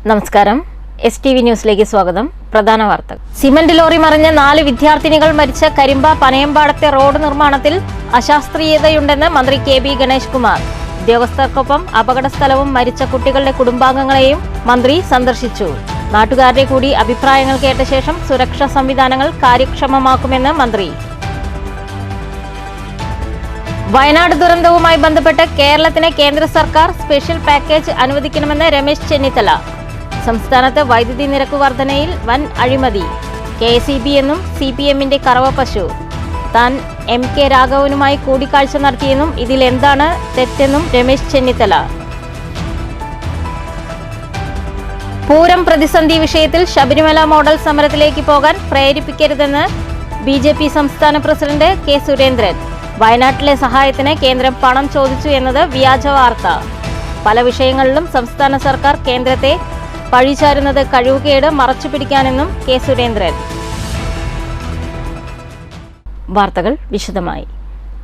നമസ്കാരം. STV ന്യൂസിലേക്ക് സ്വാഗതം. പ്രധാന വാർത്തകൾ. സിമന്റ് ലോറി മറിഞ്ഞ് 4 വിദ്യാർത്ഥിനികൾ മരിച്ച കരിമ്പ പനയമ്പാടത്തെ റോഡ് നിർമ്മാണത്തിൽ അശാസ്ത്രീയതയുണ്ടെന്ന് മന്ത്രി KB ഗണേഷ് കുമാർ. ഉദ്യോഗസ്ഥർക്കൊപ്പം അപകടസ്ഥലവും മരിച്ച കുട്ടികളുടെ കുടുംബാംഗങ്ങളെയും മന്ത്രി സന്ദർശിച്ചു. നാട്ടുകാരുടെ കൂടി അഭിപ്രായങ്ങൾ കേട്ട ശേഷം സുരക്ഷാ സംവിധാനങ്ങൾ കാര്യക്ഷമമാക്കുമെന്ന് മന്ത്രി. വയനാട് ദുരന്തവുമായി ബന്ധപ്പെട്ട് കേരളത്തിന് കേന്ദ്ര സർക്കാർ സ്പെഷ്യൽ പാക്കേജ് അനുവദിക്കണമെന്ന് രമേശ് ചെന്നിത്തല. സംസ്ഥാനത്ത് വൈദ്യുതി നിരക്ക് വർധനയിൽ വൻ അഴിമതി. KSEB എന്നും CPMന്റെ കറവപ്പശു. താൻ MK രാഘവനുമായി കൂടിക്കാഴ്ച നടത്തിയെന്നും ഇതിലെന്താണ് തെറ്റെന്നും രമേശ് ചെന്നിത്തല. പൂരം പ്രതിസന്ധി വിഷയത്തിൽ ശബരിമല മോഡൽ സമരത്തിലേക്ക് പോകാൻ പ്രേരിപ്പിക്കരുതെന്ന് BJP സംസ്ഥാന പ്രസിഡന്റ് K. സുരേന്ദ്രൻ. വയനാട്ടിലെ സഹായത്തിന് കേന്ദ്രം പണം ചോദിച്ചു എന്നത് വ്യാജ വാർത്ത. പല വിഷയങ്ങളിലും സംസ്ഥാന സർക്കാർ കേന്ദ്രത്തെ പഴിചാരുന്നത് കഴിവുകേട് മറച്ചുപിടിക്കാനെന്നും K. സുരേന്ദ്രൻ. വാർത്തകൾ വിശദമായി.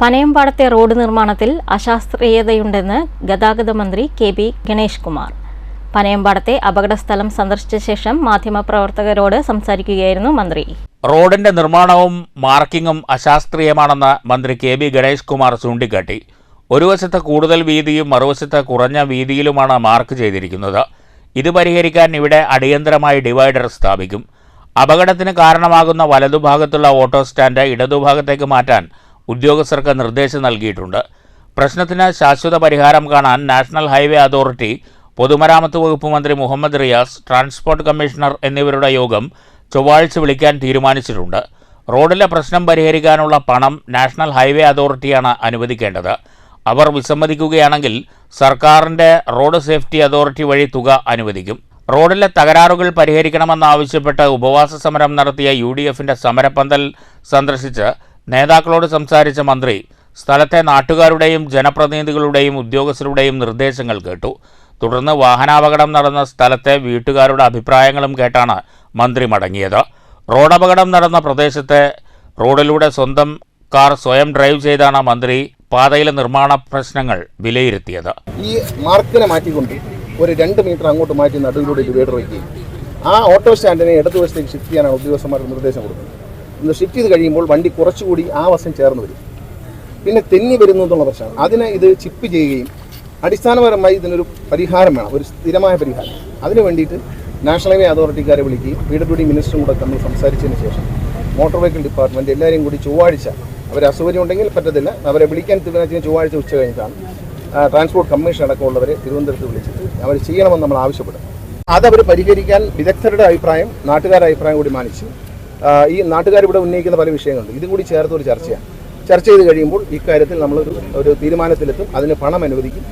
പനയമ്പാടത്തെ റോഡ് നിർമ്മാണത്തിൽ അശാസ്ത്രീയതയുണ്ടെന്ന് ഗതാഗത മന്ത്രി KB ഗണേഷ് കുമാർ. പനയമ്പാടത്തെ അപകടസ്ഥലം സന്ദർശിച്ച ശേഷം മാധ്യമപ്രവർത്തകരോട് സംസാരിക്കുകയായിരുന്നു മന്ത്രി. റോഡിന്റെ നിർമ്മാണവും മാർക്കിങ്ങും അശാസ്ത്രീയമാണെന്ന് മന്ത്രി KB ഗണേഷ് കുമാർ ചൂണ്ടിക്കാട്ടി. ഒരു വശത്ത് കൂടുതൽ വീതിയും മറുവശത്ത് കുറഞ്ഞ വീതിയിലുമാണ് മാർക്ക് ചെയ്തിരിക്കുന്നത്. ഇത് പരിഹരിക്കാൻ ഇവിടെ അടിയന്തരമായി ഡിവൈഡർ സ്ഥാപിക്കും. അപകടത്തിന് കാരണമാകുന്ന വലതുഭാഗത്തുള്ള ഓട്ടോ സ്റ്റാൻഡ് ഇടതുഭാഗത്തേക്ക് മാറ്റാൻ ഉദ്യോഗസ്ഥർക്ക് നിർദ്ദേശം നൽകിയിട്ടുണ്ട്. പ്രശ്നത്തിന് ശാശ്വത പരിഹാരം കാണാൻ നാഷണൽ ഹൈവേ അതോറിറ്റി, പൊതുമരാമത്ത് വകുപ്പ് മന്ത്രി മുഹമ്മദ് റിയാസ്, ട്രാൻസ്പോർട്ട് കമ്മീഷണർ എന്നിവരുടെ യോഗം ചൊവ്വാഴ്ച വിളിക്കാൻ തീരുമാനിച്ചിട്ടുണ്ട്. റോഡിലെ പ്രശ്നം പരിഹരിക്കാനുള്ള പണം നാഷണൽ ഹൈവേ അതോറിറ്റിയാണ് അനുവദിക്കേണ്ടത്. അവർ വിസമ്മതിക്കുകയാണെങ്കിൽ സർക്കാരിൻ്റെ റോഡ് സേഫ്റ്റി അതോറിറ്റി വഴി തുക അനുവദിക്കും. റോഡിലെ തകരാറുകൾ പരിഹരിക്കണമെന്നാവശ്യപ്പെട്ട് ഉപവാസ സമരം നടത്തിയ UDFന്റെ സമരപ്പന്തൽ സന്ദർശിച്ച് നേതാക്കളോട് സംസാരിച്ച മന്ത്രി സ്ഥലത്തെ നാട്ടുകാരുടെയും ജനപ്രതിനിധികളുടെയും ഉദ്യോഗസ്ഥരുടെയും നിർദ്ദേശങ്ങൾ കേട്ടു. തുടർന്ന് വാഹനാപകടം നടന്ന സ്ഥലത്തെ വീട്ടുകാരുടെ അഭിപ്രായങ്ങളും കേട്ടാണ് മന്ത്രി മടങ്ങിയത്. റോഡപകടം നടന്ന പ്രദേശത്തെ റോഡിലൂടെ സ്വന്തം കാർ സ്വയം ഡ്രൈവ് ചെയ്താണ് മന്ത്രി പാതയിലെ നിർമ്മാണ പ്രശ്നങ്ങൾ വിലയിരുത്തിയത്. ഈ മാർക്കിനെ മാറ്റിക്കൊണ്ട് ഒരു 2 മീറ്റർ അങ്ങോട്ട് മാറ്റി നടുവിലൂടെ ഡിവൈഡർ വയ്ക്കുകയും ആ ഓട്ടോ സ്റ്റാൻഡിനെ ഇടതുവശത്തേക്ക് ഷിഫ്റ്റ് ചെയ്യാനാണ് ഉദ്യോഗസ്ഥന്മാർക്ക് നിർദ്ദേശം കൊടുക്കുന്നത്. ഇന്ന് ഷിഫ്റ്റ് ചെയ്ത് കഴിയുമ്പോൾ വണ്ടി കുറച്ചുകൂടി ആ വശം ചേർന്ന് വരും, പിന്നെ തെന്നി വരുന്നു എന്നുള്ള പ്രശ്നമാണ്. അതിനെ ഇത് ചിപ്പ് ചെയ്യുകയും അടിസ്ഥാനപരമായി ഇതിനൊരു പരിഹാരം വേണം, ഒരു സ്ഥിരമായ പരിഹാരം. അതിനു വേണ്ടിയിട്ട് നാഷണൽ ഹൈവേ അതോറിറ്റിക്കാരെ വിളിക്കുകയും PWD മിനിസ്റ്ററും കൂടെ തമ്മിൽ സംസാരിച്ചതിന് ശേഷം മോട്ടോർ വെഹിക്കിൾ ഡിപ്പാർട്ട്മെൻറ്റ് എല്ലാവരെയും കൂടി ചൊവ്വാഴ്ച, അവർ അസൗകര്യം ഉണ്ടെങ്കിൽ പറ്റത്തില്ല, അവരെ വിളിക്കാൻ തീരുമാനിച്ചത് ചൊവ്വാഴ്ച ഉച്ച കഴിഞ്ഞിട്ടാണ്. ട്രാൻസ്പോർട്ട് കമ്മീഷൻ അടക്കമുള്ളവരെ തിരുവനന്തപുരത്ത് വിളിച്ചിട്ട് അവർ ചെയ്യണമെന്ന് നമ്മൾ ആവശ്യപ്പെടും. അതവർ പരിഹരിക്കാൻ വിദഗ്ധരുടെ അഭിപ്രായം, നാട്ടുകാരുടെ അഭിപ്രായം കൂടി മാനിച്ച് ഈ നാട്ടുകാരിവിടെ ഉന്നയിക്കുന്ന പല വിഷയങ്ങളുണ്ട്, ഇതും കൂടി ചേർത്ത് ഒരു ചർച്ചയാണ്. ചർച്ച ചെയ്ത് കഴിയുമ്പോൾ ഇക്കാര്യത്തിൽ നമ്മളൊരു തീരുമാനത്തിലെത്തും. അതിന് പണം അനുവദിക്കും.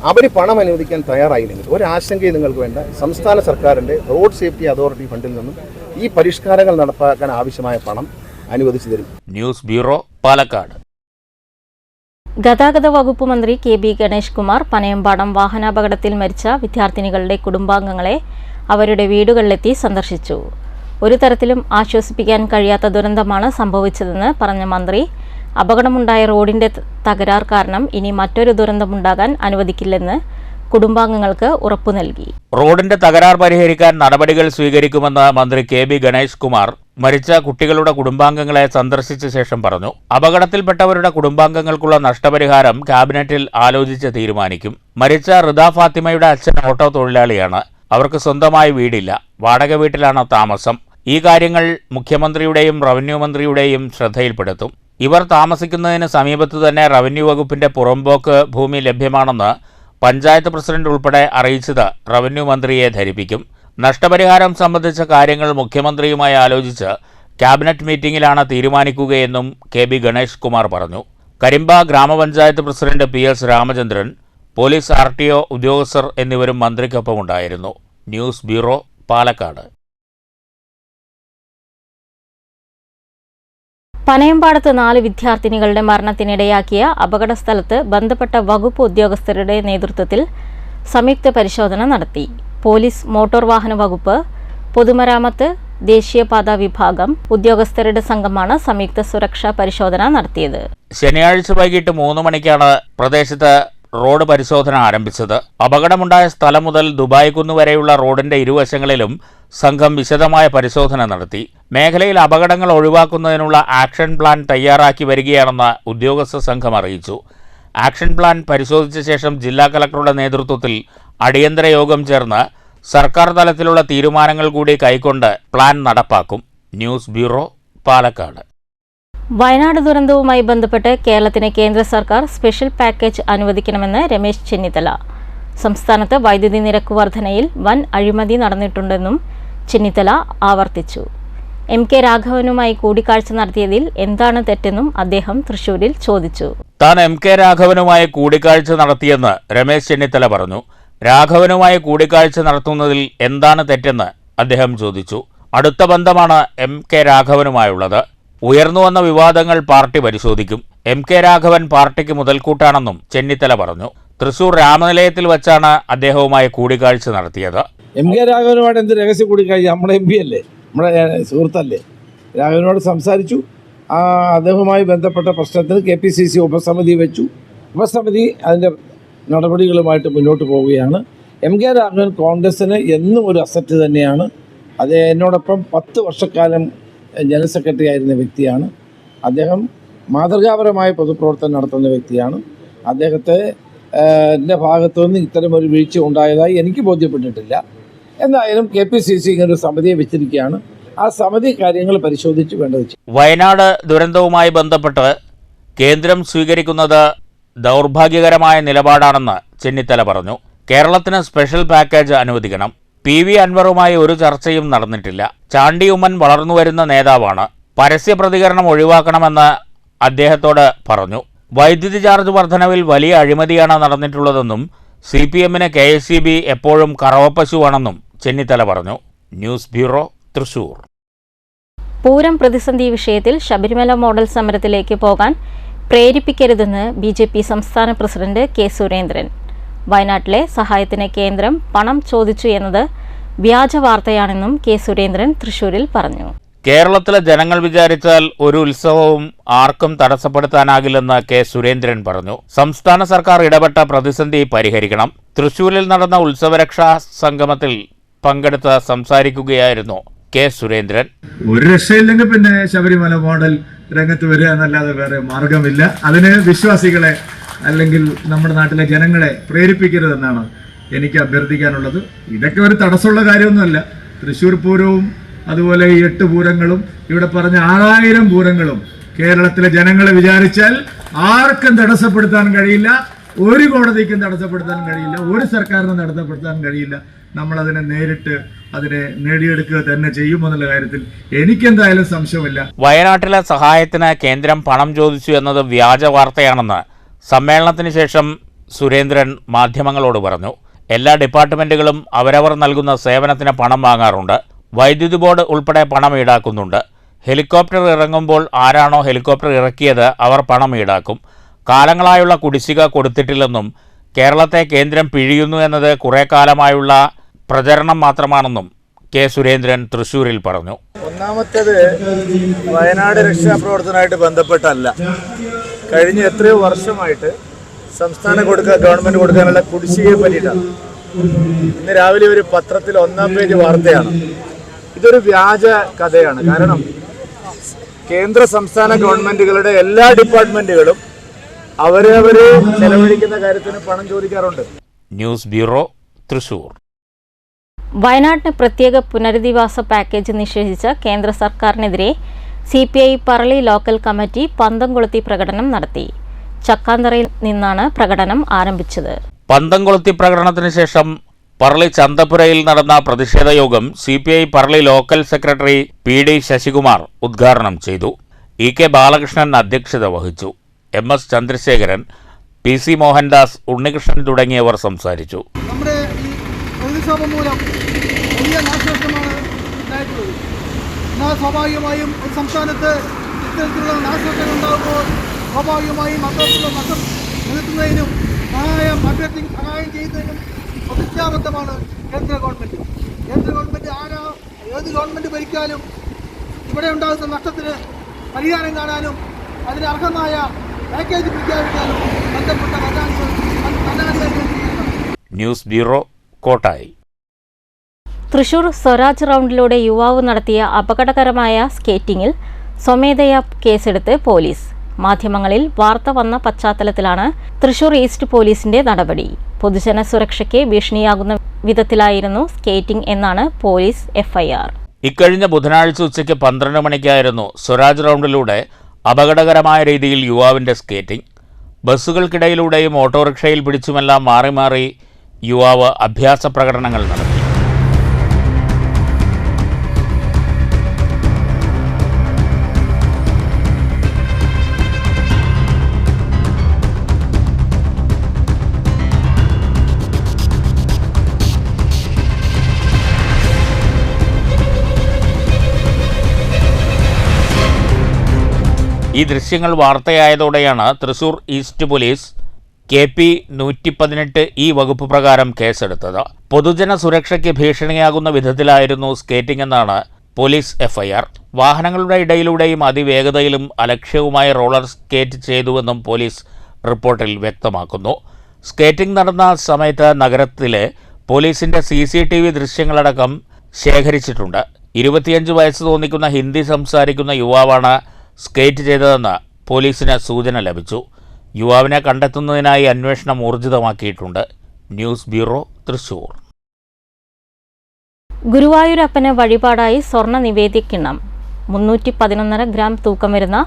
അവർ പണം അനുവദിക്കാൻ തയ്യാറായില്ലെങ്കിൽ ഒരാശങ്കയും നിങ്ങൾക്ക് വേണ്ട. സംസ്ഥാന സർക്കാരിൻ്റെ റോഡ് സേഫ്റ്റി അതോറിറ്റി ഫണ്ടിൽ നിന്നും ഈ പരിഷ്കാരങ്ങൾ നടപ്പാക്കാൻ ആവശ്യമായ പണം അനുവദിച്ചു തരും. News bureau, Palakkad. ഗതാഗത വകുപ്പ് മന്ത്രി KB ഗണേഷ് കുമാർ പനയമ്പാടം വാഹനാപകടത്തിൽ മരിച്ച വിദ്യാർത്ഥിനികളുടെ കുടുംബാംഗങ്ങളെ അവരുടെ വീടുകളിലെത്തി സന്ദർശിച്ചു. ഒരു തരത്തിലും ആശ്വസിപ്പിക്കാൻ കഴിയാത്ത ദുരന്തമാണ് സംഭവിച്ചതെന്ന് പറഞ്ഞ മന്ത്രി, അപകടമുണ്ടായ റോഡിന്റെ തകരാർ കാരണം ഇനി മറ്റൊരു ദുരന്തമുണ്ടാകാൻ അനുവദിക്കില്ലെന്ന് കുടുംബാംഗങ്ങൾക്ക് ഉറപ്പു നൽകി. റോഡിന്റെ തകരാർ പരിഹരിക്കാൻ നടപടികൾ സ്വീകരിക്കുമെന്ന് മന്ത്രി KB ഗണേഷ് കുമാർ മരിച്ച കുട്ടികളുടെ കുടുംബാംഗങ്ങളെ സന്ദർശിച്ച ശേഷം പറഞ്ഞു. അപകടത്തിൽപ്പെട്ടവരുടെ കുടുംബാംഗങ്ങൾക്കുള്ള നഷ്ടപരിഹാരം ക്യാബിനറ്റിൽ ആലോചിച്ച് തീരുമാനിക്കും. മരിച്ച റിദ ഫാത്തിമയുടെ അച്ഛൻ ഓട്ടോ തൊഴിലാളിയാണ്. അവർക്ക് സ്വന്തമായി വീടില്ല, വാടക വീട്ടിലാണ് താമസം. ഈ കാര്യങ്ങൾ മുഖ്യമന്ത്രിയുടെയും റവന്യൂ മന്ത്രിയുടെയും ശ്രദ്ധയിൽപ്പെടുത്തും. ഇവർ താമസിക്കുന്നതിന് സമീപത്തു തന്നെ റവന്യൂ വകുപ്പിന്റെ പുറമ്പോക്ക് ഭൂമി ലഭ്യമാണെന്ന് പഞ്ചായത്ത് പ്രസിഡന്റ് ഉൾപ്പെടെ അറിയിച്ചത് റവന്യൂ മന്ത്രിയെ ധരിപ്പിക്കും. നഷ്ടപരിഹാരം സംബന്ധിച്ച കാര്യങ്ങൾ മുഖ്യമന്ത്രിയുമായി ആലോചിച്ച് ക്യാബിനറ്റ് മീറ്റിംഗിലാണ് തീരുമാനിക്കുകയെന്നും KB ഗണേഷ് കുമാർ പറഞ്ഞു. Karimba gramapanchayat president PS Ramachandran, police RTO ഉദ്യോഗസ്ഥർ എന്നിവരും മന്ത്രിക്കൊപ്പമുണ്ടായിരുന്നു. News bureau, Palakkad. പനയമ്പാടത്ത് 4 വിദ്യാർത്ഥിനികളുടെ മരണത്തിനിടയാക്കിയ അപകടസ്ഥലത്ത് ബന്ധപ്പെട്ട വകുപ്പ് ഉദ്യോഗസ്ഥരുടെ നേതൃത്വത്തിൽ സംയുക്ത പരിശോധന നടത്തി. പോലീസ്, മോട്ടോർ വാഹന വകുപ്പ്, പൊതുമരാമത്ത്, ദേശീയപാത വിഭാഗം ഉദ്യോഗസ്ഥരുടെ സംഘമാണ് സംയുക്ത സുരക്ഷാ പരിശോധന നടത്തിയത്. ശനിയാഴ്ച വൈകിട്ട് 3 മണിക്കാണ് പ്രദേശത്ത് റോഡ് പരിശോധന ആരംഭിച്ചത്. അപകടമുണ്ടായ സ്ഥലം മുതൽ ദുബായ് കുന്ന് വരെയുള്ള റോഡിന്റെ ഇരുവശങ്ങളിലും സംഘം വിശദമായ പരിശോധന നടത്തി. മേഖലയിൽ അപകടങ്ങൾ ഒഴിവാക്കുന്നതിനുള്ള ആക്ഷൻ പ്ലാൻ തയ്യാറാക്കി വരികയാണെന്ന് ഉദ്യോഗസ്ഥ സംഘം അറിയിച്ചു. ആക്ഷൻ പ്ലാൻ പരിശോധിച്ച ശേഷം ജില്ലാ കളക്ടറുടെ നേതൃത്വത്തിൽ അടിയന്തര യോഗം ചേർന്ന് സർക്കാർ തലത്തിലുള്ള തീരുമാനങ്ങൾ കൂടി കൈക്കൊണ്ട് പ്ലാൻ നടപ്പാക്കും. News bureau, Palakkad. വയനാട് ദുരന്തവുമായി ബന്ധപ്പെട്ട് കേരളത്തിന് കേന്ദ്ര സർക്കാർ സ്പെഷ്യൽ പാക്കേജ് അനുവദിക്കണമെന്ന് രമേശ് ചെന്നിത്തല. സംസ്ഥാനത്ത് വൈദ്യുതി നിരക്ക് വർധനയിൽ വൻ അഴിമതി നടന്നിട്ടുണ്ടെന്നും ചെന്നിത്തല ആവർത്തിച്ചു. MK രാഘവനുമായി കൂടിക്കാഴ്ച നടത്തിയതിൽ എന്താണ് തെറ്റെന്നും അദ്ദേഹം തൃശൂരിൽ ചോദിച്ചു. താൻ MK രാഘവനുമായി കൂടിക്കാഴ്ച നടത്തിയെന്ന് രമേശ് ചെന്നിത്തല പറഞ്ഞു. രാഘവനുമായി കൂടിക്കാഴ്ച നടത്തുന്നതിൽ എന്താണ് തെറ്റെന്ന് അദ്ദേഹം ചോദിച്ചു. അടുത്ത ബന്ധമാണ് MK രാഘവനുമായുള്ളത്. ഉയർന്നുവന്ന വിവാദങ്ങൾ പാർട്ടി പരിശോധിക്കും. MK രാഘവൻ പാർട്ടിക്ക് മുതൽക്കൂട്ടാണെന്നും ചെന്നിത്തല പറഞ്ഞു. തൃശൂർ രാമനിലയത്തിൽ വച്ചാണ് അദ്ദേഹവുമായി കൂടിക്കാഴ്ച നടത്തിയത്. MK രാഘവനുമായിട്ട് എന്ത് രഹസ്യ കൂടിക്കാഴ്ച? നമ്മുടെ MP അല്ലേ, നമ്മുടെ സുഹൃത്തല്ലേ. രാഘവനോട് സംസാരിച്ചു. അദ്ദേഹവുമായി ബന്ധപ്പെട്ട പ്രശ്നത്തിന് KPCC ഉപസമിതി വെച്ചു. ഉപസമിതി അതിൻ്റെ നടപടികളുമായിട്ട് മുന്നോട്ട് പോവുകയാണ്. MK രാഘവൻ കോൺഗ്രസ്സിന് എന്നും ഒരു അസറ്റ് തന്നെയാണ്. അത് എന്നോടൊപ്പം 10 വർഷക്കാലം ജനറൽ സെക്രട്ടറി ആയിരുന്ന വ്യക്തിയാണ്. അദ്ദേഹം മാതൃകാപരമായ പൊതുപ്രവർത്തനം നടത്തുന്ന വ്യക്തിയാണ്. അദ്ദേഹത്തെ എൻ്റെ ഭാഗത്തുനിന്ന് ഇത്തരമൊരു വീഴ്ച ഉണ്ടായതായി എനിക്ക് ബോധ്യപ്പെട്ടിട്ടില്ല. എന്തായാലും KPCC ഇങ്ങനൊരു സമിതിയെ വെച്ചിരിക്കുകയാണ്. ആ സമിതി കാര്യങ്ങൾ പരിശോധിച്ച് വേണ്ടത്. വയനാട് ദുരന്തവുമായി ബന്ധപ്പെട്ട് കേന്ദ്രം സ്വീകരിക്കുന്നത് ദൗർഭാഗ്യകരമായ നിലപാടാണെന്ന് ചെന്നിത്തല പറഞ്ഞു. കേരളത്തിന് സ്പെഷ്യൽ പാക്കേജ് അനുവദിക്കണം. PV അൻവറുമായി ഒരു ചർച്ചയും നടന്നിട്ടില്ല. ചാണ്ടി ഉമ്മൻ വളർന്നുവരുന്ന നേതാവാണ്. പരസ്യ പ്രതികരണം ഒഴിവാക്കണമെന്ന് അദ്ദേഹത്തോട് പറഞ്ഞു. വൈദ്യുതി ചാർജ് വർധനവിൽ വലിയ അഴിമതിയാണ് നടന്നിട്ടുള്ളതെന്നും CPMന് KSEB എപ്പോഴും കറവപ്പശുവാണെന്നും ചെന്നിത്തല പറഞ്ഞു. News bureau, Thrissur. പൂരം പ്രതിസന്ധി വിഷയത്തിൽ ശബരിമല മോഡൽ സമരത്തിലേക്ക് പോകാൻ പ്രേരിപ്പിക്കരുതെന്ന് BJP സംസ്ഥാന പ്രസിഡന്റ് K. സുരേന്ദ്രൻ. വയനാട്ടിലെ സഹായത്തിന് കേന്ദ്രം പണം ചോദിച്ചു എന്നത് വ്യാജ വാർത്തയാണെന്നും K. സുരേന്ദ്രൻ തൃശൂരിൽ പറഞ്ഞു. കേരളത്തിലെ ജനങ്ങൾ വിചാരിച്ചാൽ ഒരു ഉത്സവവും ആർക്കും തടസ്സപ്പെടുത്താനാകില്ലെന്ന് K. സുരേന്ദ്രൻ പറഞ്ഞു. സംസ്ഥാന സർക്കാർ ഇടപെട്ട പ്രതിസന്ധി പരിഹരിക്കണം. തൃശൂരിൽ നടന്ന ഉത്സവരക്ഷാ സംഗമത്തിൽ പങ്കെടുത്ത് സംസാരിക്കുകയായിരുന്നു K. സുരേന്ദ്രൻ. ഒരു രക്ഷയില്ലെങ്കിൽ പിന്നെ ശബരിമല മോഡൽ രംഗത്ത് വരിക എന്നല്ലാതെ വേറെ മാർഗമില്ല. അതിന് വിശ്വാസികളെ അല്ലെങ്കിൽ നമ്മുടെ നാട്ടിലെ ജനങ്ങളെ പ്രേരിപ്പിക്കരുതെന്നാണ് എനിക്ക് അഭ്യർത്ഥിക്കാനുള്ളത്. ഇതൊക്കെ ഒരു തടസ്സമുള്ള കാര്യമൊന്നുമല്ല. തൃശ്ശൂർ പൂരവും അതുപോലെ ഈ 8 പൂരങ്ങളും ഇവിടെ പറഞ്ഞ 6000 പൂരങ്ങളും കേരളത്തിലെ ജനങ്ങളെ വിചാരിച്ചാൽ ആർക്കും തടസ്സപ്പെടുത്താൻ കഴിയില്ല. ഒരു കോടതിക്കും തടസ്സപ്പെടുത്താൻ കഴിയില്ല. ഒരു സർക്കാരിനും തടസ്സപ്പെടുത്താൻ കഴിയില്ല. നമ്മളതിനെ നേരിട്ട് അതിനെ നേടിയെടുക്കുക തന്നെ ചെയ്യുമെന്നുള്ള കാര്യത്തിൽ എനിക്കെന്തായാലും സംശയമില്ല. വയനാട്ടിലെ സഹായത്തിന് കേന്ദ്രം പണം ചോദിച്ചു എന്നത് വ്യാജ വാർത്തയാണെന്ന് സമ്മേളനത്തിന് ശേഷം സുരേന്ദ്രൻ മാധ്യമങ്ങളോട് പറഞ്ഞു. എല്ലാ ഡിപ്പാർട്ട്മെന്റുകളും അവരവർ നൽകുന്ന സേവനത്തിന് പണം വാങ്ങാറുണ്ട്. വൈദ്യുതി ബോർഡ് ഉൾപ്പെടെ പണം ഈടാക്കുന്നുണ്ട്. ഹെലികോപ്റ്റർ ഇറങ്ങുമ്പോൾ ആരാണോ ഹെലികോപ്റ്റർ ഇറക്കിയത് അവർ പണം ഈടാക്കും. കാലങ്ങളായുള്ള കുടിശ്ശിക കൊടുത്തിട്ടില്ലെന്നും കേരളത്തെ കേന്ദ്രം പിഴിയുന്നു എന്നത് കുറേ കാലമായുള്ള പ്രചരണം മാത്രമാണെന്നും K. സുരേന്ദ്രൻ തൃശൂരിൽ പറഞ്ഞു. ഒന്നാമത്തേത് വയനാട് രക്ഷാപ്രവർത്തനമായിട്ട് ബന്ധപ്പെട്ടല്ല. കഴിഞ്ഞ എത്രയോ വർഷമായിട്ട് സംസ്ഥാന ഗവൺമെന്റ് കൊടുക്കാനുള്ള കുടിശ്ശികയെ പറ്റിയിട്ടാണ്. ഇന്ന് രാവിലെ ഒരു പത്രത്തിൽ 1-ാം പേജ് വാർത്തയാണ്. ഇതൊരു വ്യാജ കഥയാണ്. കാരണം കേന്ദ്ര സംസ്ഥാന ഗവൺമെന്റുകളുടെ എല്ലാ ഡിപ്പാർട്ട്മെന്റുകളും അവരവര് ചെലവഴിക്കുന്ന കാര്യത്തിന് പണം ചോദിക്കാറുണ്ട്. News bureau, Thrissur. വയനാട്ടിന് പ്രത്യേക പുനരധിവാസ പാക്കേജ് നിഷേധിച്ച കേന്ദ്ര സർക്കാരിനെതിരെ CPI പറളി ലോക്കൽ കമ്മിറ്റി പന്തം കൊളുത്തി പ്രകടനം നടത്തി. ചക്കാന്തറയിൽ നിന്നാണ് പ്രകടനം ആരംഭിച്ചത്. പന്തം കൊളുത്തി പ്രകടനത്തിന് ശേഷം പറളി ചന്തപുരയിൽ നടന്ന പ്രതിഷേധ യോഗം CPI Parali local secretary PD Sasikumar ഉദ്ഘാടനം ചെയ്തു. EK ബാലകൃഷ്ണൻ അധ്യക്ഷത വഹിച്ചു. MS ചന്ദ്രശേഖരൻ, PC മോഹൻദാസ്, ഉണ്ണികൃഷ്ണൻ തുടങ്ങിയവർ സംസാരിച്ചു. നമ്മുടെ ഈ പ്രതിക്ഷോഭം മൂലം വലിയ നാശനഷ്ടമാണ് ഉണ്ടായിട്ടുള്ളത്. എന്നാൽ സ്വാഭാവികമായും ഒരു സംസ്ഥാനത്ത് ഇത്തരത്തിലുള്ള നാശനഷ്ടങ്ങൾ ഉണ്ടാകുമ്പോൾ സ്വാഭാവികമായും അത്തരത്തിലുള്ള നഷ്ടം നികത്തുന്നതിനും സഹായം ചെയ്യുന്നതിനും പ്രതിജ്ഞാബദ്ധമാണ് കേന്ദ്ര ഗവൺമെൻറ്. കേന്ദ്ര ഗവൺമെൻറ് ഏത് ഗവൺമെൻറ് ഭരിക്കാനും ഇവിടെ ഉണ്ടാകുന്ന നഷ്ടത്തിന് പരിഹാരം കാണാനും അതിന് അർഹമായ പാക്കേജ് പ്രഖ്യാപിക്കാനും ബന്ധപ്പെട്ട വേവലാതിയായിക്കൊണ്ടിരിക്കുന്നത്. News bureau, Kottayi. തൃശൂർ സ്വരാജ് റൗണ്ടിലൂടെ യുവാവ് നടത്തിയ അപകടകരമായ സ്കേറ്റിംഗിൽ സ്വമേധയാ കേസെടുത്ത് പോലീസ്. മാധ്യമങ്ങളിൽ വാർത്ത വന്ന പശ്ചാത്തലത്തിലാണ് തൃശൂർ ഈസ്റ്റ് പോലീസിന്റെ നടപടി. പൊതുജന സുരക്ഷയ്ക്ക് ഭീഷണിയാകുന്ന വിധത്തിലായിരുന്നു സ്കേറ്റിംഗ് എന്നാണ് പോലീസ് എഫ്ഐആർ. ഇക്കഴിഞ്ഞ ബുധനാഴ്ച ഉച്ചയ്ക്ക് 12 മണിക്കായിരുന്നു സ്വരാജ് റൗണ്ടിലൂടെ അപകടകരമായ രീതിയിൽ യുവാവിന്റെ സ്കേറ്റിംഗ്. ബസ്സുകൾക്കിടയിലൂടെയും ഓട്ടോറിക്ഷയിൽ പിടിച്ചുമെല്ലാം മാറി മാറി യുവാവ് അഭ്യാസ പ്രകടനങ്ങൾ നടത്തി. ഈ ദൃശ്യങ്ങൾ വാർത്തയായതോടെയാണ് തൃശൂർ ഈസ്റ്റ് പോലീസ് KP 118 ഈ വകുപ്പ് പ്രകാരം കേസെടുത്തത്. പൊതുജന സുരക്ഷയ്ക്ക് ഭീഷണിയാകുന്ന വിധത്തിലായിരുന്നു സ്കേറ്റിംഗ് എന്നാണ് പോലീസ് എഫ്ഐആർ. വാഹനങ്ങളുടെ ഇടയിലൂടെയും അതിവേഗതയിലും അലക്ഷ്യവുമായി റോളർ സ്കേറ്റ് ചെയ്തുവെന്നും പോലീസ് റിപ്പോർട്ടിൽ വ്യക്തമാക്കുന്നു. സ്കേറ്റിംഗ് നടന്ന സമയത്ത് നഗരത്തിലെ പോലീസിന്റെ CCTV ദൃശ്യങ്ങളടക്കം ശേഖരിച്ചിട്ടുണ്ട്. 25 വയസ്സ് തോന്നിക്കുന്ന ഹിന്ദി സംസാരിക്കുന്ന യുവാവാണ് സ്കേറ്റ് ചെയ്തതെന്ന് പോലീസിന് സൂചന ലഭിച്ചു. യുവാവിനെ കണ്ടെത്തുന്നതിനായി അന്വേഷണം ഊർജിതമാക്കിയിട്ടുണ്ട്. News bureau, Thrissur. ഗുരുവായൂരപ്പന് വഴിപാടായി സ്വർണ്ണ നിവേദ്യക്കിണ്ണം. 311.5 ഗ്രാം തൂക്കം വരുന്ന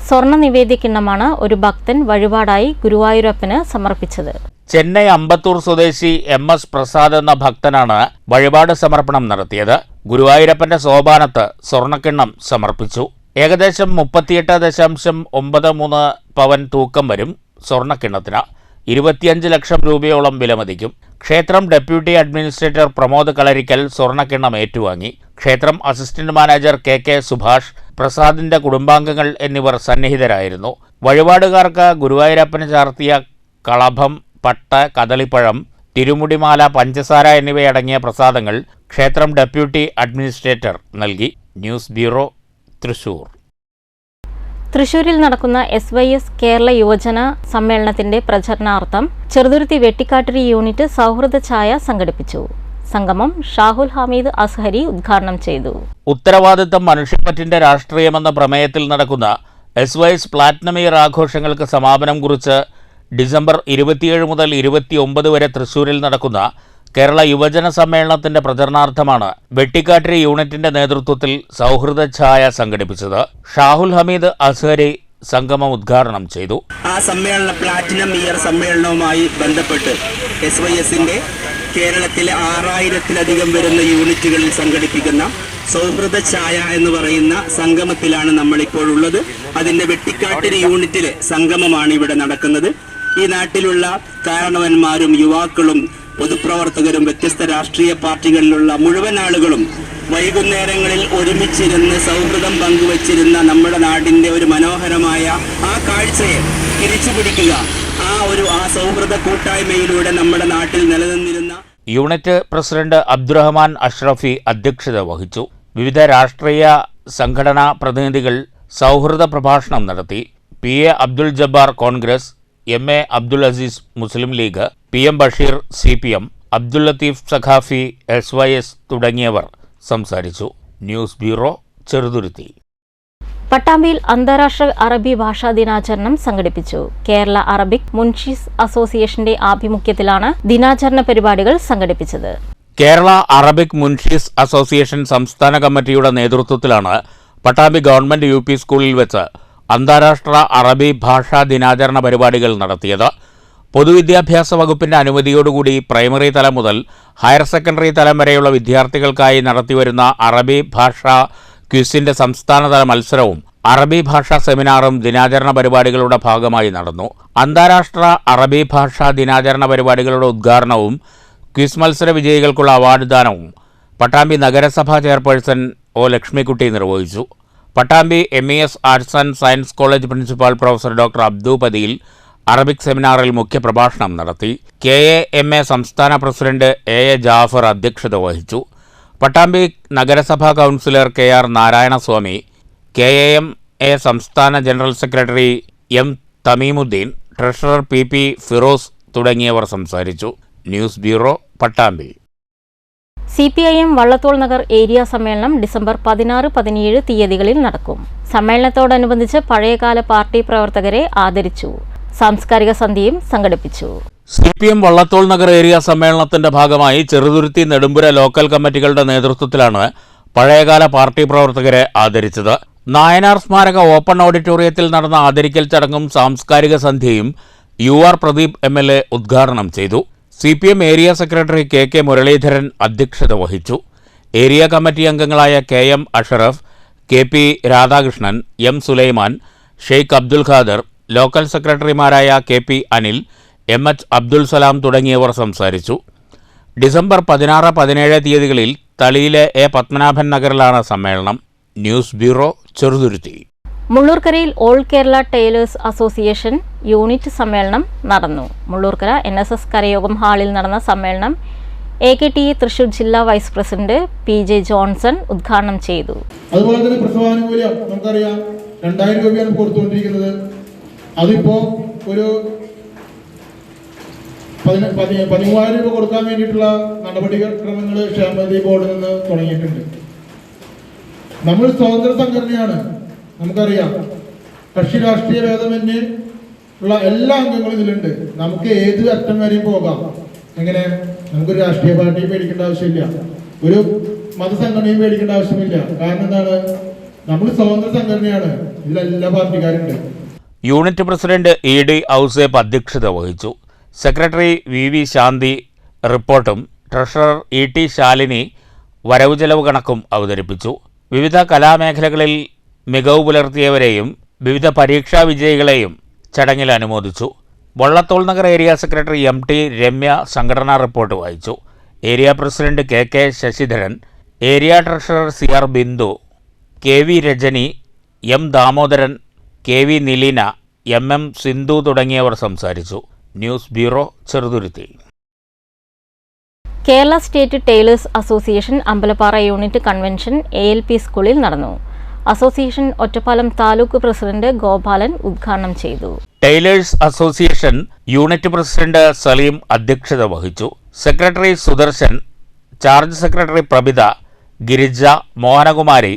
സ്വർണ്ണ നിവേദ്യക്കിണ്ണമാണ് ഒരു ഭക്തൻ വഴിപാടായി ഗുരുവായൂരപ്പന് സമർപ്പിച്ചത്. ചെന്നൈ അമ്പത്തൂർ സ്വദേശി MS പ്രസാദ് എന്ന ഭക്തനാണ് വഴിപാട് സമർപ്പണം നടത്തിയത്. ഗുരുവായൂരപ്പന്റെ സോപാനത്ത് സ്വർണ്ണക്കിണ്ണം സമർപ്പിച്ചു. ഏകദേശം 38.93 പവൻ തൂക്കം വരും സ്വർണ്ണക്കിണ്ണത്തിന്. 25 ലക്ഷം രൂപയോളം വിലമതിക്കും. ക്ഷേത്രം ഡെപ്യൂട്ടി അഡ്മിനിസ്ട്രേറ്റർ പ്രമോദ് കളരിക്കൽ സ്വർണ്ണക്കിണ്ണം ഏറ്റുവാങ്ങി. ക്ഷേത്രം അസിസ്റ്റന്റ് മാനേജർ KK സുഭാഷ്, പ്രസാദിന്റെ കുടുംബാംഗങ്ങൾ എന്നിവർ സന്നിഹിതരായിരുന്നു. വഴിപാടുകാർക്ക് ഗുരുവായൂരപ്പന് ചാർത്തിയ കളഭം, പട്ട്, കദളിപ്പഴം, തിരുമുടിമാല, പഞ്ചസാര എന്നിവയടങ്ങിയ പ്രസാദങ്ങൾ ക്ഷേത്രം ഡെപ്യൂട്ടി അഡ്മിനിസ്ട്രേറ്റർ നൽകി. News bureau, Thrissur. തൃശൂരിൽ നടക്കുന്ന SYS കേരള യുവജന സമ്മേളനത്തിന്റെ പ്രചരണാർത്ഥം ചെറുതുരുത്തി വെട്ടിക്കാട്ടിരി യൂണിറ്റ് സൗഹൃദ ഛായ സംഘടിപ്പിച്ചു. സംഗമം ഷാഹുൽ ഹമീദ് അസ്ഹരി ഉദ്ഘാടനം ചെയ്തു. ഉത്തരവാദിത്തം മനുഷ്യപ്പറ്റിന്റെ രാഷ്ട്രീയമെന്ന പ്രമേയത്തിൽ നടക്കുന്ന SYS പ്ലാറ്റിനം ഇയർ ആഘോഷങ്ങൾക്ക് സമാപനം കുറിച്ച് ഡിസംബർ 27 മുതൽ 29 വരെ തൃശൂരിൽ നടക്കുന്ന കേരള യുവജന സമ്മേളനത്തിന്റെ പ്രചരണാർത്ഥമാണ് വെട്ടിക്കാട്ടിരി യൂണിറ്റിന്റെ നേതൃത്വത്തിൽ സൗഹൃദ ഛായ സംഘടിപ്പിച്ചത്. ഷാഹുൽ ഹമീദ് അസ്ഹരി സംഗമം ഉദ്ഘാടനം ചെയ്തു. ആ സമ്മേളന പ്ലാറ്റിനം ഇയർ സമ്മേളനവുമായി ബന്ധപ്പെട്ട് SYSന്റെ കേരളത്തിലെ 6000-ലധികം വരുന്ന യൂണിറ്റുകളിൽ സംഘടിപ്പിക്കുന്ന സൗഹൃദ ഛായ എന്ന് പറയുന്ന സംഗമത്തിലാണ് നമ്മളിപ്പോഴുള്ളത്. അതിന്റെ വെട്ടിക്കാട്ടിരി യൂണിറ്റിലെ സംഗമമാണ് ഇവിടെ നടക്കുന്നത്. ഈ നാട്ടിലുള്ള കാരണവന്മാരും യുവാക്കളും പൊതുപ്രവർത്തകരും വ്യത്യസ്ത രാഷ്ട്രീയ പാർട്ടികളിലുള്ള മുഴുവൻ ആളുകളും വൈകുന്നേരങ്ങളിൽ ഒരുമിച്ചിരുന്ന് സൗഹൃദം പങ്കുവച്ചിരുന്ന നമ്മുടെ നാടിന്റെ ഒരു മനോഹരമായ ആ കാഴ്ചയെ തിരിച്ചുപിടിക്കുക, ആ സൗഹൃദ കൂട്ടായ്മയിലൂടെ നമ്മുടെ നാട്ടിൽ നിലനിന്നിരുന്ന. യൂണിറ്റ് പ്രസിഡന്റ് അബ്ദുറഹ്മാൻ അഷ്റഫി അധ്യക്ഷത വഹിച്ചു. വിവിധ രാഷ്ട്രീയ സംഘടനാ പ്രതിനിധികൾ സൗഹൃദ പ്രഭാഷണം നടത്തി. PA Abdul Jabbar Congress, MA Abdul Azeez Muslim League, PM Basheer CPM, Abdul Latheef Saqafi SYS തുടങ്ങിയവർ സംസാരിച്ചു. News bureau, Cheruthuruthy. പട്ടാമ്പിയിൽ അന്താരാഷ്ട്ര അറബി ഭാഷാ ദിനാചരണം സംഘടിപ്പിച്ചു. കേരള അറബിക് മുൻഷീസ് അസോസിയേഷന്റെ ആഭിമുഖ്യത്തിലാണ് ദിനാചരണ പരിപാടികൾ സംഘടിപ്പിച്ചത്. കേരള അറബിക് മുൻഷീസ് അസോസിയേഷൻ സംസ്ഥാന കമ്മിറ്റിയുടെ നേതൃത്വത്തിലാണ് പട്ടാമ്പി ഗവൺമെന്റ് UP സ്കൂളിൽ വെച്ച് അന്താരാഷ്ട്ര അറബി ഭാഷാ ദിനാചരണ പരിപാടികൾ നടത്തിയത്. പൊതുവിദ്യാഭ്യാസ വകുപ്പിന്റെ അനുമതിയോടുകൂടി പ്രൈമറി തലം മുതൽ ഹയർ സെക്കൻഡറി തലം വരെയുള്ള വിദ്യാർത്ഥികൾക്കായി നടത്തിവരുന്ന അറബി ഭാഷാ ക്വിസിന്റെ സംസ്ഥാനതല മത്സരവും അറബി ഭാഷാ സെമിനാറും ദിനാചരണ പരിപാടികളുടെ ഭാഗമായി നടന്നു. അന്താരാഷ്ട്ര അറബി ഭാഷാ ദിനാചരണ പരിപാടികളുടെ ഉദ്ഘാടനവും ക്വിസ് മത്സര വിജയികൾക്കുള്ള അവാർഡ് ദാനവും പട്ടാമ്പി നഗരസഭാ ചെയർപേഴ്സൺ O ലക്ഷ്മിക്കുട്ടി നിർവഹിച്ചു. Pattambi MES arts and science college principal professor doctor Abdu Pathiyil Arabic സെമിനാറിൽ മുഖ്യപ്രഭാഷണം നടത്തി. KAMA സംസ്ഥാന പ്രസിഡന്റ് AA ജാഫർ അധ്യക്ഷത വഹിച്ചു. പട്ടാമ്പി നഗരസഭാ കൗൺസിലർ KR നാരായണസ്വാമി, KAMA സംസ്ഥാന general secretary M Thamimuddin, treasurer PP Firoz തുടങ്ങിയവർ സംസാരിച്ചു. News bureau, Pattambi. CPIM Vallathol Nagar ഏരിയ സമ്മേളനം ഡിസംബർ 16-17 തീയതികളിൽ നടക്കും. സമ്മേളനത്തോടനുബന്ധിച്ച് പഴയകാല പാർട്ടി പ്രവർത്തകരെ ആദരിച്ചു. സാംസ്കാരിക സന്ധ്യയും സംഘടിപ്പിച്ചു. CPM വള്ളത്തോൾ നഗർ ഏരിയ സമ്മേളനത്തിന്റെ ഭാഗമായി ചെറുതുരുത്തി, നെടുമ്പുര ലോക്കൽ കമ്മിറ്റികളുടെ നേതൃത്വത്തിലാണ് പഴയകാല പാർട്ടി പ്രവർത്തകരെ ആദരിച്ചത്. നായനാർ സ്മാരക ഓപ്പൺ ഓഡിറ്റോറിയത്തിൽ നടന്ന ആദരിക്കൽ ചടങ്ങും സാംസ്കാരിക സന്ധ്യയും UR പ്രദീപ് MLA ഉദ്ഘാടനം ചെയ്തു. CPM area secretary KK Muraleedharan അധ്യക്ഷത വഹിച്ചു. ഏരിയ കമ്മിറ്റി അംഗങ്ങളായ KM Ashraf, KP Radhakrishnan, M Sulaiman, Sheikh Abdul Khader, local സെക്രട്ടറിമാരായ KP അനിൽ, MH അബ്ദുൽ സലാം തുടങ്ങിയവർ സംസാരിച്ചു. ഡിസംബർ 16-17 തീയതികളിൽ തളിയിലെ A പത്മനാഭൻ നഗറിലാണ് സമ്മേളനം. News bureau, Cheruthuruthy. മുള്ളൂർക്കരയിൽ all Kerala tailors association unit സമ്മേളനം നടന്നു. മുള്ളൂർക്കര NSS കരയോഗം ഹാളിൽ നടന്ന സമ്മേളനം AKTE തൃശൂർ ജില്ലാ വൈസ് പ്രസിഡന്റ് PJ ജോൺസൺ ഉദ്ഘാടനം ചെയ്തു. അതുപോലെ തന്നെ പ്രസവാനുകൂല്യം നമുക്കറിയാം 2000 രൂപയാണ് കൊടുത്തുകൊണ്ടിരിക്കുന്നത്. അതിപ്പോ ഒരു 13,000 രൂപ കൊടുക്കാൻ വേണ്ടിയിട്ടുള്ള നടപടിക്രമങ്ങൾ ക്ഷേമനിധി ബോർഡിൽ നിന്ന് തുടങ്ങിയിട്ടുണ്ട്. നമ്മൾ സ്വതന്ത്ര സംഘടനയാണ്, നമുക്കറിയാം. കക്ഷി രാഷ്ട്രീയ ഭേദമന്യേ ഉള്ള എല്ലാ അംഗങ്ങളും ഇതിലുണ്ട്. നമുക്ക് ഏത് അറ്റം വരെയും പോകാം. എങ്ങനെ? നമുക്കൊരു രാഷ്ട്രീയ പാർട്ടിയും പേടിക്കേണ്ട ആവശ്യമില്ല, ഒരു മതസംഘടനയും പേടിക്കേണ്ട ആവശ്യമില്ല. കാരണം എന്താണ്? നമ്മൾ സ്വതന്ത്ര സംഘടനയാണ്, ഇതിലെല്ലാ പാർട്ടിക്കാരുണ്ട്. യൂണിറ്റ് പ്രസിഡന്റ് ED ഔസേപ്പ് അധ്യക്ഷത വഹിച്ചു. സെക്രട്ടറി VV ശാന്തി റിപ്പോർട്ടും ട്രഷറർ ET ശാലിനി വരവ് ചെലവ് കണക്കും അവതരിപ്പിച്ചു. വിവിധ കലാമേഖലകളിൽ മികവ് പുലർത്തിയവരെയും വിവിധ പരീക്ഷാ വിജയികളെയും ചടങ്ങിൽ അനുമോദിച്ചു. Vallathol Nagar area secretary MT Ramya സംഘടനാ റിപ്പോർട്ട് വായിച്ചു. Area president KK Sasidharan, area treasurer CR Bindu, KV Rajani, M Damodaran, KV Nileena, MM Sindhu തുടങ്ങിയവർ സംസാരിച്ചു. News bureau, Cheruthuruthy. Kerala state tailors association Ambalappara unit convention ALP സ്കൂളിൽ നടന്നു. അസോസിയേഷൻ ഒറ്റപ്പാലം താലൂക്ക് പ്രസിഡന്റ് ഗോപാലൻ ഉദ്ഘാടനം ചെയ്തു. Tailors association unit president Saleem അധ്യക്ഷത വഹിച്ചു. Secretary Sudarshan, charge secretary Prabhitha, Girija, Mohanakumari,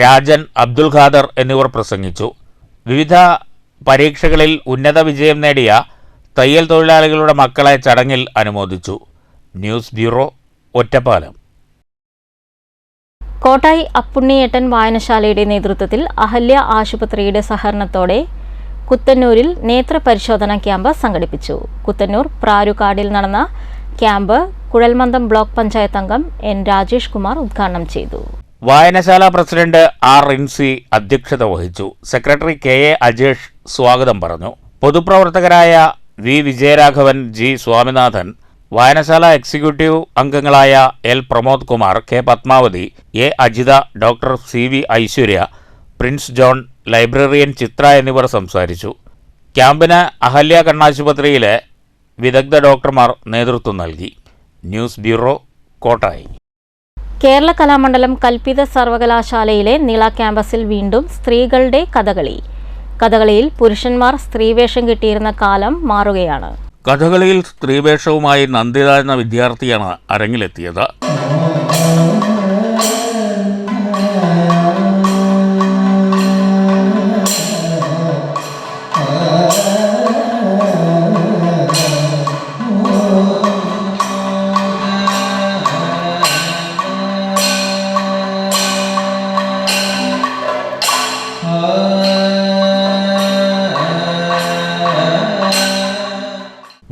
Rajan, Abdul Khader എന്നിവർ പ്രസംഗിച്ചു. വിവിധ പരീക്ഷകളിൽ ഉന്നത വിജയം നേടിയ തയ്യൽ തൊഴിലാളികളുടെ മക്കളെ ചടങ്ങിൽ അനുമോദിച്ചു. News bureau, Ottapalam. കോട്ടായി അപ്പുണ്ണിയേട്ടൻ വായനശാലയുടെ നേതൃത്വത്തിൽ അഹല്യ ആശുപത്രിയുടെ സഹകരണത്തോടെ കുത്തന്നൂരിൽ നേത്രപരിശോധന ക്യാമ്പ് സംഘടിപ്പിച്ചു. കുത്തന്നൂർ പ്രാരുകാടിൽ നടന്ന ക്യാമ്പ് കുഴൽമന്ദം ബ്ലോക്ക് പഞ്ചായത്ത് അംഗം N രാജേഷ് കുമാർ ഉദ്ഘാടനം ചെയ്തു. വായനശാല പ്രസിഡന്റ് R റിൻസി അധ്യക്ഷത വഹിച്ചു. സെക്രട്ടറി KA അജേഷ് സ്വാഗതം പറഞ്ഞു. പൊതുപ്രവർത്തകരായ V വിജയരാഘവൻ, G സ്വാമിനാഥൻ, വായനശാല എക്സിക്യൂട്ടീവ് അംഗങ്ങളായ L Pramod Kumar, K Padmavathi, A Ajitha, doctor CV Aishwarya, Prince John, librarian Chitra എന്നിവർ സംസാരിച്ചു. ക്യാമ്പിന് അഹല്യ കണ്ണാശുപത്രിയിലെ വിദഗ്ധ ഡോക്ടർമാർ നേതൃത്വം നൽകി. News bureau, Kottayi. കേരള കലാമണ്ഡലം കൽപ്പിത സർവകലാശാലയിലെ നീള ക്യാമ്പസിൽ വീണ്ടും സ്ത്രീകളുടെ കഥകളി. കഥകളിയിൽ പുരുഷന്മാർ സ്ത്രീവേഷം കിട്ടിയിരുന്ന കാലം മാറുകയാണ്. കഥകളിയിൽ സ്ത്രീവേഷവുമായി നന്ദിത എന്ന വിദ്യാർത്ഥിയാണ് അരങ്ങിലെത്തിയത്.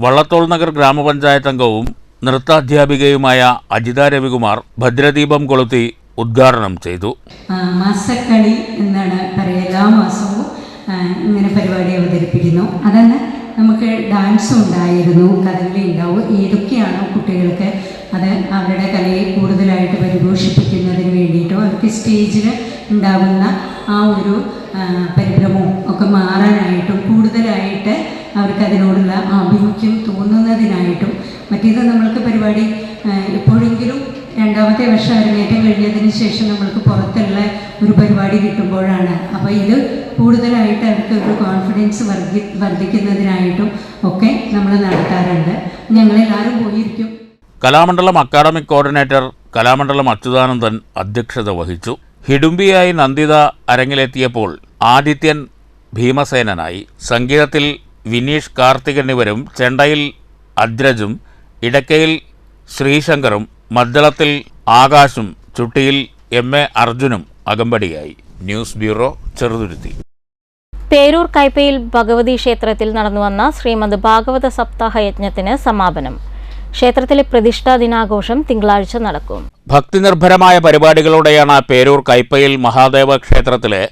വള്ളത്തോൾ നഗർ ഗ്രാമപഞ്ചായത്ത് അംഗവും നൃത്താധ്യാപികയുമായ അജിത രവികുമാർ ഭദ്രദീപം കൊളുത്തി ഉദ്ഘാടനം ചെയ്തു. മാസക്കളി എന്നാണ് പറയുക. എല്ലാ മാസവും ഇങ്ങനെ പരിപാടി അവതരിപ്പിക്കുന്നു. അതന്ന് നമുക്ക് ഡാൻസും ഉണ്ടായിരുന്നു, കഥകളി ഉണ്ടാവും. ഏതൊക്കെയാണോ കുട്ടികൾക്ക് അത് അവരുടെ കലയെ കൂടുതലായിട്ട് പരിപോഷിപ്പിക്കുന്നതിന് വേണ്ടിയിട്ടോ അവർക്ക് സ്റ്റേജിൽ ഉണ്ടാകുന്ന ആ ഒരു പരിഭ്രമവും ഒക്കെ മാറാനായിട്ടും കൂടുതലായിട്ട് അവർക്ക് അതിനോടുള്ള ആഭിമുഖ്യം തോന്നുന്നതിനായിട്ടും മറ്റേത് നമ്മൾക്ക് പരിപാടി എപ്പോഴെങ്കിലും രണ്ടാമത്തെ വർഷം അരങ്ങേറ്റം കഴിഞ്ഞതിന് ശേഷം നമ്മൾക്ക് പുറത്തുള്ള ഒരു പരിപാടി കിട്ടുമ്പോഴാണ്. അപ്പോൾ ഇത് കൂടുതലായിട്ട് അവർക്ക് ഒരു കോൺഫിഡൻസ് വർദ്ധിക്കുന്നതിനായിട്ടും ഒക്കെ നമ്മൾ നടത്താറുണ്ട്. ഞങ്ങളെല്ലാവരും പോയിരിക്കും. കലാമണ്ഡലം അക്കാഡമിക് കോർഡിനേറ്റർ കലാമണ്ഡലം അച്യുതാനന്ദൻ അധ്യക്ഷത വഹിച്ചു. ഹിഡുംബിയായി നന്ദിത അരങ്ങിലെത്തിയപ്പോൾ ആദിത്യൻ ഭീമസേനനായി. സംഗീതത്തിൽ വിനീഷ് കാർത്തിക് എന്നിവരും ചെണ്ടയിൽ അദ്രജും ഇടക്കയിൽ ശ്രീശങ്കറും മദ്ദളത്തിൽ ആകാശും ചുട്ടിയിൽ MA അർജുനും അകമ്പടിയായി. News bureau, Cheruthuruthy. പേരൂർ കൈപ്പയിൽ ഭഗവതി ക്ഷേത്രത്തിൽ നടന്നുവന്ന ശ്രീമദ് ഭാഗവത സപ്താഹ യജ്ഞത്തിന് സമാപനം. ക്ഷേത്രത്തിലെ പ്രതിഷ്ഠാ ദിനാഘോഷം തിങ്കളാഴ്ച നടക്കും. ഭക്തിനിർഭരമായ പരിപാടികളോടെയാണ് പേരൂർ കൈപ്പയിൽ മഹാദേവ ക്ഷേത്രത്തിലെ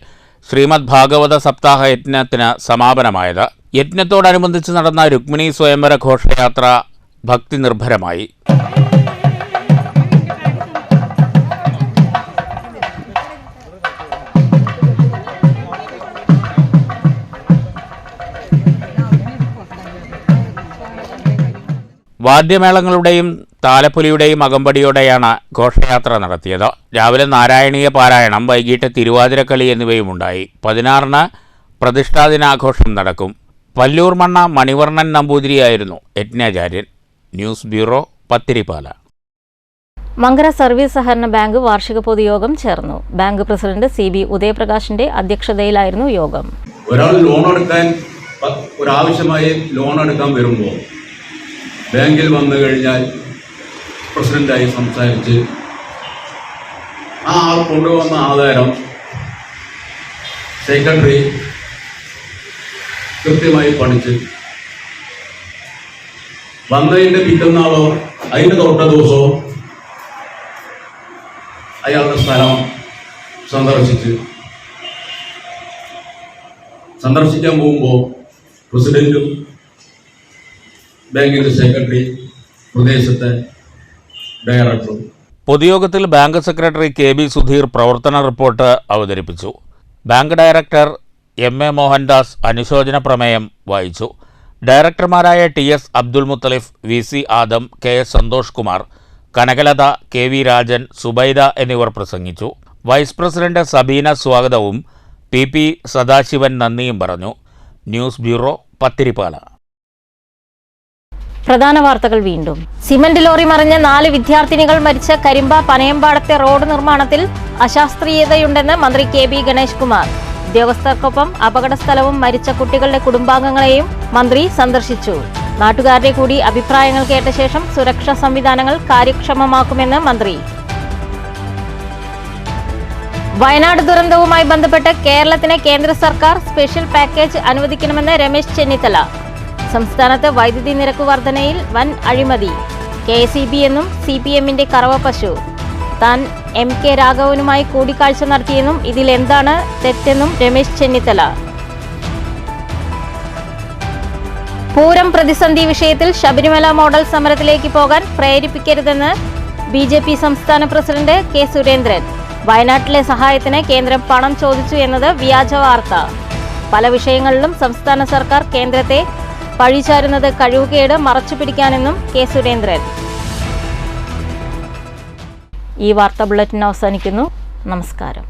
ശ്രീമദ് ഭാഗവത സപ്താഹ യജ്ഞത്തിന് സമാപനമായത്. യജ്ഞത്തോടനുബന്ധിച്ച് നടന്ന രുക്മിണി സ്വയംവര ഘോഷയാത്ര ഭക്തിനിർഭരമായി. വാദ്യമേളങ്ങളുടെയും താലപ്പൊലിയുടെയും അകമ്പടിയോടെയാണ് ഘോഷയാത്ര നടത്തിയത്. രാവിലെ നാരായണീയ പാരായണം, വൈകിട്ട് തിരുവാതിരക്കളി എന്നിവയുമുണ്ടായി. 16-ന് പ്രതിഷ്ഠാദിനാഘോഷം നടക്കും. പല്ലൂർ മണ്ണ മണിവർണ്ണൻ നമ്പൂതിരിയായിരുന്നു യജ്ഞാചാര്യൻ. News bureau, Pathirippala. Mankara service സഹകരണ ബാങ്ക് വാർഷിക പൊതുയോഗം ചേർന്നു. ബാങ്ക് പ്രസിഡന്റ് CB ഉദയപ്രകാശിന്റെ അധ്യക്ഷതയിലായിരുന്നു യോഗം. ഒരാൾ ലോൺ എടുക്കാൻ ഒരാവശ്യമായി ലോൺ എടുക്കാൻ വരുമ്പോൾ ബാങ്കിൽ വന്നു കഴിഞ്ഞാൽ പ്രസിഡന്റായി സംസാരിച്ച് ആ ആൾ കൊണ്ടുവന്ന ആധാരം സെക്രട്ടറി കൃത്യമായി പഠിച്ച് വന്നതിൻ്റെ പിറ്റന്നാളോ അതിൻ്റെ തൊട്ട ദിവസമോ അയാളുടെ സ്ഥലം സന്ദർശിക്കാൻ പോകുമ്പോൾ പ്രസിഡന്റും ബാങ്കിന്റെ സെക്രട്ടറി, പ്രദേശത്തെ ഡയറക്ടറും. പൊതുയോഗത്തിൽ ബാങ്ക് സെക്രട്ടറി KB സുധീർ പ്രവർത്തന റിപ്പോർട്ട് അവതരിപ്പിച്ചു. ബാങ്ക് ഡയറക്ടർ MA മോഹൻദാസ് അനുശോചന പ്രമേയം വായിച്ചു. ഡയറക്ടർമാരായ TS Abdul Muthalif, VC Adam, KS Santhosh Kumar, Kanakalatha, KV Rajan, Subaida എന്നിവർ പ്രസംഗിച്ചു. വൈസ് പ്രസിഡന്റ് സബീന സ്വാഗതവും PP സദാശിവൻ നന്ദിയും പറഞ്ഞു. News bureau, Pathiripala. പ്രധാന വാർത്തകൾ വീണ്ടും. സിമന്റ് ലോറി മറിഞ്ഞ് 4 വിദ്യാർത്ഥിനികൾ മരിച്ച കരിമ്പ പനയമ്പാടത്തെ റോഡ് നിർമ്മാണത്തിൽ അശാസ്ത്രീയതയുണ്ടെന്ന് മന്ത്രി KB ഗണേഷ് കുമാർ. ഉദ്യോഗസ്ഥർക്കൊപ്പം അപകടസ്ഥലവും മരിച്ച കുട്ടികളുടെ കുടുംബാംഗങ്ങളെയും മന്ത്രി സന്ദർശിച്ചു. നാട്ടുകാരുടെ കൂടി അഭിപ്രായങ്ങൾ കേട്ട ശേഷം സുരക്ഷാ സംവിധാനങ്ങൾ കാര്യക്ഷമമാക്കുമെന്ന് മന്ത്രി. വയനാട് ദുരന്തവുമായി ബന്ധപ്പെട്ട് കേരളത്തിന് കേന്ദ്ര സർക്കാർ സ്പെഷ്യൽ പാക്കേജ് അനുവദിക്കണമെന്ന് രമേശ് ചെന്നിത്തല. സംസ്ഥാനത്ത് വൈദ്യുതി നിരക്ക് വർധനയിൽ വൻ അഴിമതി. KSEB എന്നും CPM-ന്റെ കറവ പശു. താൻ MK രാഘവനുമായി കൂടിക്കാഴ്ച നടത്തിയെന്നും ഇതിലെന്താണ് തെറ്റെന്നും രമേശ് ചെന്നിത്തല. പൂരം പ്രതിസന്ധി വിഷയത്തിൽ ശബരിമല മോഡൽ സമരത്തിലേക്ക് പോകാൻ പ്രേരിപ്പിക്കരുതെന്ന് BJP സംസ്ഥാന പ്രസിഡന്റ് K. സുരേന്ദ്രൻ. വയനാട്ടിലെ സഹായത്തിന് കേന്ദ്രം പണം ചോദിച്ചു എന്നത് വ്യാജ വാർത്ത. പല വിഷയങ്ങളിലും സംസ്ഥാന സർക്കാർ കേന്ദ്രത്തെ പഴിചാരുന്നത് കഴിവുകേട് മറച്ചുപിടിക്കാനെന്നും K. സുരേന്ദ്രൻ. ഈ വാർത്താ ബുള്ളറ്റിൻ അവസാനിക്കുന്നു. നമസ്കാരം.